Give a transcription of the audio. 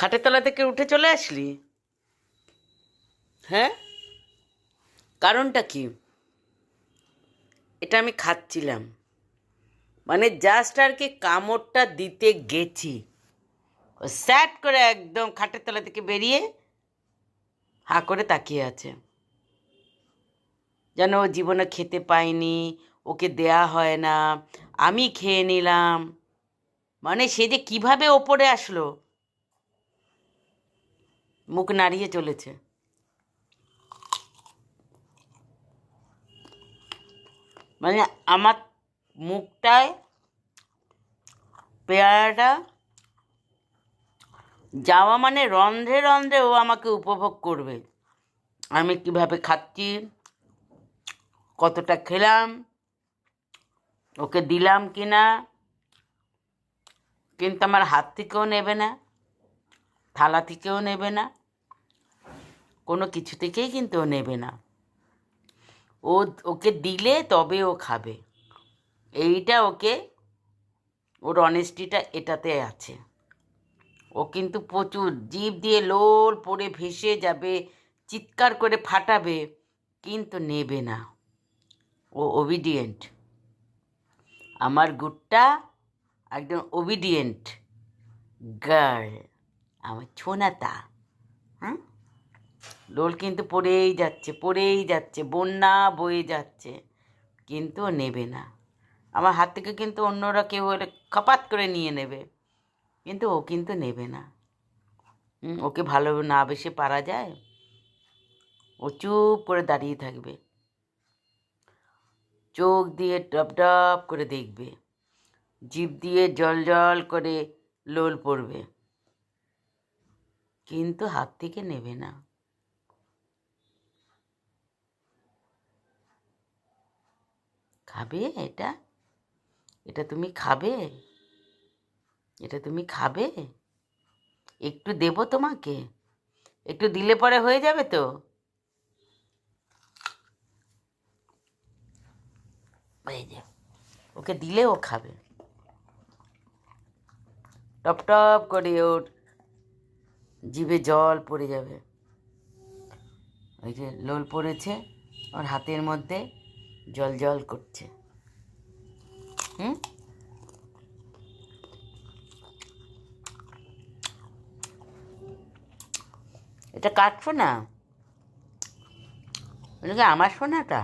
খাটের তলা থেকে উঠে চলে আসলি? হ্যাঁ, কারণটা কি? এটা আমি খাচ্ছিলাম, মানে জাস্ট আর কি কামড়টা দিতে গেছি, ও স্যাট করে একদম খাটের তলা থেকে বেরিয়ে হাঁ করে তাকিয়ে আছে, যেন ও জীবনে খেতে পায়নি, ওকে দেয়া হয় না, আমি খেয়ে নিলাম। মানে সে যে কিভাবে ওপরে আসলো, মুখ নাড়িয়ে চলেছে। মানে আমার মুখটায় পেয়ারাটা যাওয়া মানে রন্ধ্রে রন্ধ্রে ও আমাকে উপভোগ করবে। আমি কিভাবে খাচ্ছি, কতটা খেলাম, ওকে দিলাম কি না। কিন্তু আমার হাত থেকেও নেবে না, থালা থেকেও নেবে না, কোনো কিছু থেকেই কিন্তু ও নেবে না। ও ওকে দিলে তবে ও খাবে, এইটা ওকে, ওর অনেস্টিটা এটাতে আছে। ও কিন্তু প্রচুর জিভ দিয়ে লোল পড়ে ভেসে যাবে, চিৎকার করে ফাটাবে, কিন্তু নেবে না। ও ওবিডিয়েন্ট, আমার গুডটা একদম ওবিডিয়েন্ট গার্ল, আমার ছোনাতা। হুম, লোল কিন্তু পড়েই যাচ্ছে, পড়েই যাচ্ছে, বন্যা বয়ে যাচ্ছে, কিন্তু ও নেবে না। আমার হাত থেকে কিন্তু অন্যরা কেউ হলে খপাত করে নিয়ে নেবে, কিন্তু ও কিন্তু নেবে না। ওকে ভালো না বেশে পারা যায়? ও চুপ করে দাঁড়িয়ে থাকবে, চোখ দিয়ে ডব ডব করে দেখবে, জিভ দিয়ে জল জল করে লোল পড়বে, কিন্তু হাত থেকে নেবে না। খাবে এটা? এটা তুমি খাবে? এটা তুমি খাবে? একটু দেবো তোমাকে? একটু দিলে পরে হয়ে যাবে তো? হয়ে যাবে, ওকে দিলে ও খাবে। টপ টপ করে ওর জিভে জল পড়ে যাবে। ওই যে লোল পড়েছে, ওর হাতের মধ্যে জল জল করছে। হুম, এটা কাটছো না? এটা কি আমার সোনাটা?